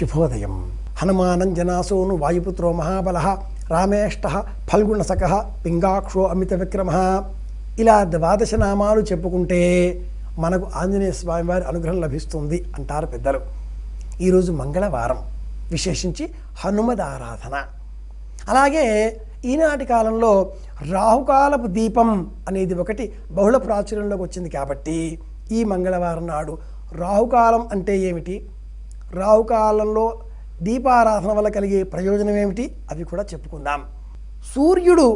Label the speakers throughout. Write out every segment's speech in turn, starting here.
Speaker 1: శుభోదయం. హనుమానంజనాసోను వాయుపుత్రో మహాబలః రామేష్టః ఫల్గుణసకః పింగాక్షో అమిత విక్రమః. ఇలా 12 నామాలు చెప్పుకుంటే మనకు ఆంజనేయ స్వామి వారి అనుగ్రహం లభిస్తుంది అంటారు పెద్దలు. ఈరోజు మంగళవారం, విశేషించి హనుమద్ ఆరాధన. అలాగే ఈనాటి కాలంలో రాహుకాలపు దీపం అనేది ఒకటి బహుళ ప్రాచుర్యంలోకి వచ్చింది కాబట్టి ఈ మంగళవారం నాడు రాహుకాలం అంటే ఏమిటి, రాహుకాలంలో దీపారాధన వల్ల కలిగే ప్రయోజనం ఏమిటి అవి కూడా చెప్పుకుందాం. సూర్యుడు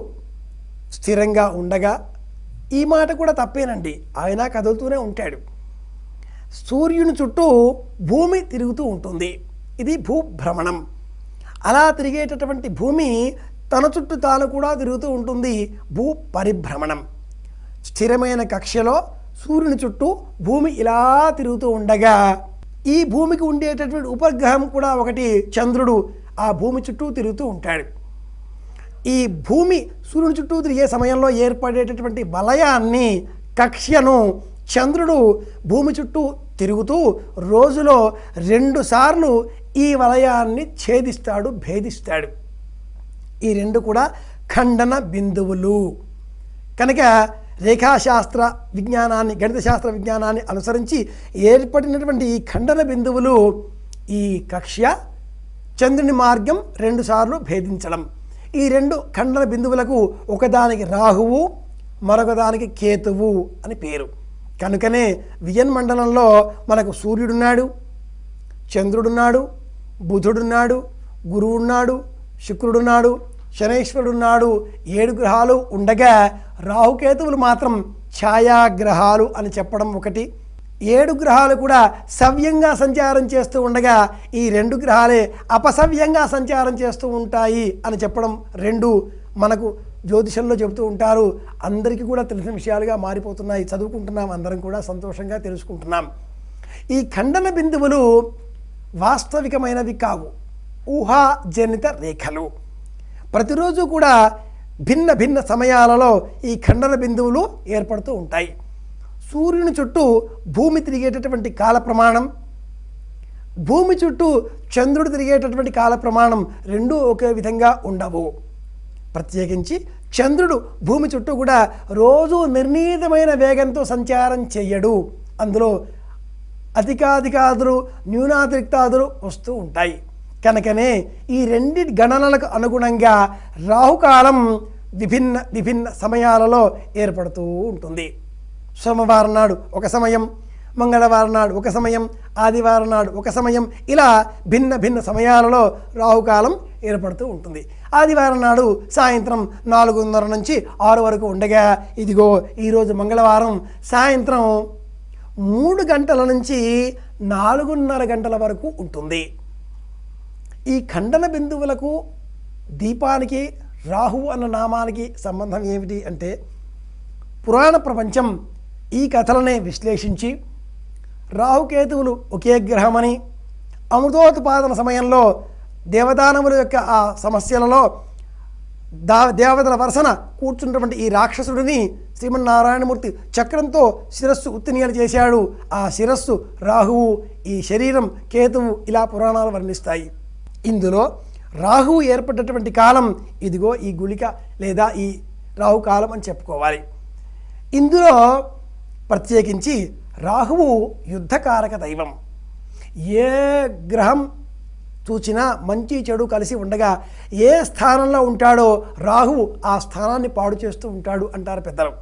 Speaker 1: స్థిరంగా ఉండగా, ఈ మాట కూడా తప్పేనండి, ఆయన కదులుతూనే ఉంటాడు. సూర్యుని చుట్టూ భూమి తిరుగుతూ ఉంటుంది, ఇది భూభ్రమణం. అలా తిరిగేటటువంటి భూమి తన చుట్టూ తాను కూడా తిరుగుతూ ఉంటుంది, భూ పరిభ్రమణం. స్థిరమైన కక్షలో సూర్యుని చుట్టూ భూమి ఇలా తిరుగుతూ ఉండగా, ఈ భూమికి ఉండేటటువంటి ఉపగ్రహం కూడా ఒకటి చంద్రుడు ఆ భూమి చుట్టూ తిరుగుతూ ఉంటాడు. ఈ భూమి సూర్యుని చుట్టూ తిరిగే సమయంలో ఏర్పడేటటువంటి వలయాన్ని, కక్ష్యను చంద్రుడు భూమి చుట్టూ తిరుగుతూ రోజులో 2 సార్లు ఈ వలయాన్ని ఛేదిస్తాడు, భేదిస్తాడు. ఈ 2 కూడా ఖండన బిందువులు. కనుక రేఖాశాస్త్ర విజ్ఞానాన్ని, గణిత శాస్త్ర విజ్ఞానాన్ని అనుసరించి ఏర్పడినటువంటి ఈ ఖండన బిందువులు, ఈ కక్ష్య చంద్రుని మార్గం 2 సార్లు భేదించడం. ఈ 2 ఖండన బిందువులకు ఒకదానికి రాహువు, మరొకదానికి కేతువు అని పేరు. కనుకనే వియన్ మండలంలో మనకు సూర్యుడున్నాడు, చంద్రుడున్నాడు, బుధుడున్నాడు, గురువున్నాడు, శుక్రుడున్నాడు, శనైశ్వరుడున్నాడు. 7 గ్రహాలు ఉండగా రాహుకేతువులు మాత్రం ఛాయాగ్రహాలు అని చెప్పడం ఒకటి. 7 గ్రహాలు కూడా సవ్యంగా సంచారం చేస్తూ ఉండగా ఈ 2 గ్రహాలే అపసవ్యంగా సంచారం చేస్తూ ఉంటాయి అని చెప్పడం 2 మనకు జ్యోతిషంలో చెబుతూ ఉంటారు. అందరికీ కూడా తెలిసిన విషయాలుగా మారిపోతున్నాయి, చదువుకుంటున్నాం, అందరం కూడా సంతోషంగా తెలుసుకుంటున్నాం. ఈ ఖండన బిందువులు వాస్తవికమైనవి కావు, ఊహాజనిత రేఖలు. ప్రతిరోజు కూడా భిన్న భిన్న సమయాలలో ఈ ఖండన బిందువులు ఏర్పడుతూ ఉంటాయి. సూర్యుని చుట్టూ భూమి తిరిగేటటువంటి కాల ప్రమాణం, భూమి చుట్టూ చంద్రుడు తిరిగేటటువంటి కాల ప్రమాణం 2 ఒకే విధంగా ఉండవు. ప్రత్యేకించి చంద్రుడు భూమి చుట్టూ కూడా రోజు నిర్ణీతమైన వేగంతో సంచారం చేయడు. అందులో అధికాధికాదులు, న్యూనాతిరిక్తాదులు వస్తూ ఉంటాయి. కనుకనే ఈ 2 గణనలకు అనుగుణంగా రాహుకాలం విభిన్న సమయాలలో ఏర్పడుతూ ఉంటుంది. సోమవారం నాడు ఒక సమయం, మంగళవారం నాడు ఒక సమయం, ఆదివారం నాడు ఒక సమయం, ఇలా భిన్న సమయాలలో రాహుకాలం ఏర్పడుతూ ఉంటుంది. ఆదివారం నాడు సాయంత్రం 4:30 నుంచి 6 వరకు ఉండగా, ఇదిగో ఈరోజు మంగళవారం సాయంత్రం 3 గంటల నుంచి 4:30 గంటల వరకు ఉంటుంది. ఈ ఖండన బిందువులకు, దీపానికి, రాహువు అన్న నామానికి సంబంధం ఏమిటి అంటే, పురాణ ప్రపంచం ఈ కథలనే విశ్లేషించి రాహుకేతువులు ఒకే గ్రహమని, అమృతోత్పాదన సమయంలో దేవదానవుల యొక్క ఆ సమస్యలలో దేవతల వరుసన కూర్చున్నటువంటి ఈ రాక్షసుడిని శ్రీమన్నారాయణమూర్తి చక్రంతో శిరస్సు ఉత్తినీయలు చేశాడు. ఆ శిరస్సు రాహువు, ఈ శరీరం కేతువు, ఇలా పురాణాలు వర్ణిస్తాయి. ఇందులో రాహువు ఏర్పడ్డటువంటి కాలం ఇదిగో ఈ గుళిక లేదా ఈ రాహుకాలం అని చెప్పుకోవాలి. ఇందులో ప్రత్యేకించి రాహువు యుద్ధకారక దైవం. ఏ గ్రహం చూచినా మంచి చెడు కలిసి ఉండగా ఏ స్థానంలో ఉంటాడో రాహువు ఆ స్థానాన్ని పాడు చేస్తూ ఉంటాడు అంటారు పెద్దలు.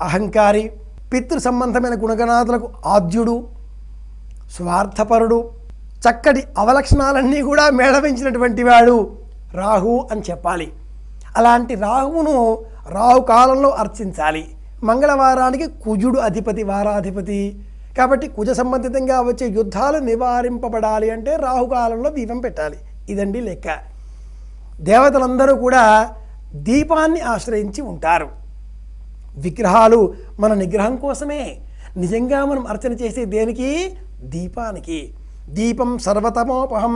Speaker 1: అహంకారి, పితృ సంబంధమైన గుణగణాదులకు ఆద్యుడు, స్వార్థపరుడు, చక్కటి అవలక్షణాలన్నీ కూడా మేళవించినటువంటి వాడు రాహు అని చెప్పాలి. అలాంటి రాహువును రాహుకాలంలో అర్చించాలి. మంగళవారానికి కుజుడు అధిపతి, వారాధిపతి. కాబట్టి కుజ సంబంధితంగా వచ్చే యుద్ధాలు నివారింపబడాలి అంటే రాహుకాలంలో దీపం పెట్టాలి. ఇదండి లెక్క. దేవతలందరూ కూడా దీపాన్ని ఆశ్రయించి ఉంటారు. విగ్రహాలు మన నిగ్రహం కోసమే. నిజంగా మనం అర్చన చేసే దేనికి? దీపానికి. దీపం సర్వతమోపహం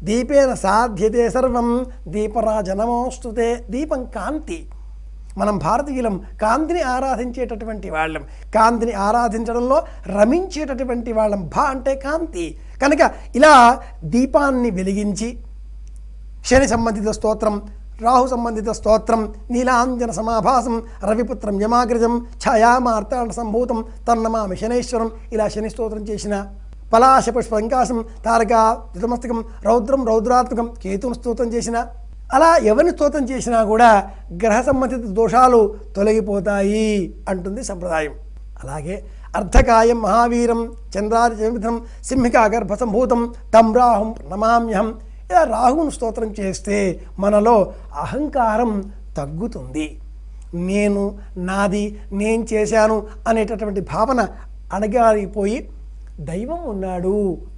Speaker 1: దీపేన సాధ్యతే సర్వం దీపరాజనమోస్తుతే. దీపం కాంతి. మనం భారతీయులం కాంతిని ఆరాధించేటటువంటి వాళ్ళం. కాంతిని ఆరాధించడంలో రమించేటటువంటి వాళ్ళం. భా అంటే కాంతి. కనుక ఇలా దీపాన్ని వెలిగించి శని సంబంధిత స్తోత్రం, రాహు సంబంధిత స్తోత్రం, నీలాంజన సమాభాసం, రవిపుత్రం యమాగ్రజం, ఛాయామార్తాండ సంభూతం తన్నమామి శనేశ్వరం, ఇలా శని స్తోత్రం చేసిన, పలాశ పుష్పంకాశం, తారకా ధృతమస్తకం, రౌద్రం రౌద్రాత్మకం, కేతుని స్తోత్రం చేసిన, అలా ఎవరిని స్తోత్రం చేసినా కూడా గ్రహ సంబంధిత దోషాలు తొలగిపోతాయి అంటుంది సంప్రదాయం. అలాగే అర్ధకాయం మహావీరం చంద్రార్జమితం సింహికా గర్భ సంభూతం తం రాహుం నమామ్యహం, ఇలా రాహువును స్తోత్రం చేస్తే మనలో అహంకారం తగ్గుతుంది. నేను, నాది, నేను చేశాను అనేటటువంటి భావన అణగారిపోయి దైవం ఉన్నాడు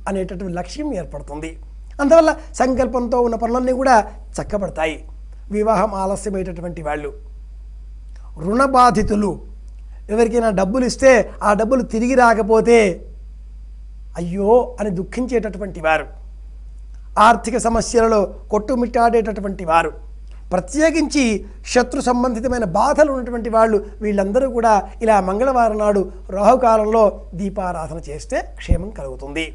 Speaker 1: అనేటటువంటి లక్ష్యం ఏర్పడుతుంది. అందువల్ల సంకల్పంతో ఉన్న పనులన్నీ కూడా చక్కబడతాయి. వివాహం ఆలస్యమయ్యేటటువంటి వాళ్ళు, రుణబాధితులు, ఎవరికైనా డబ్బులు ఇస్తే ఆ డబ్బులు తిరిగి రాకపోతే అయ్యో అని దుఃఖించేటటువంటి వారు, ఆర్థిక సమస్యలలో కొట్టుమిట్టాడేటటువంటి వారు, ప్రత్యేకించి శత్రు సంబంధితమైన బాధలు ఉన్నటువంటి వాళ్ళు, వీళ్ళందరూ కూడా ఇలా మంగళవారం నాడు రాహుకాలంలో దీపారాధన చేస్తే క్షేమం కలుగుతుంది.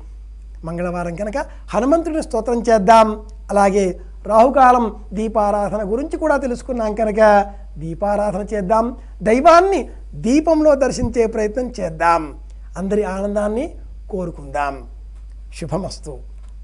Speaker 1: మంగళవారం కనుక హనుమంతుడిని స్తోత్రం చేద్దాం. అలాగే రాహుకాలం దీపారాధన గురించి కూడా తెలుసుకున్నాం కనుక దీపారాధన చేద్దాం. దైవాన్ని దీపంలో దర్శించే ప్రయత్నం చేద్దాం. అందరి ఆనందాన్ని కోరుకుందాం. శుభమస్తు.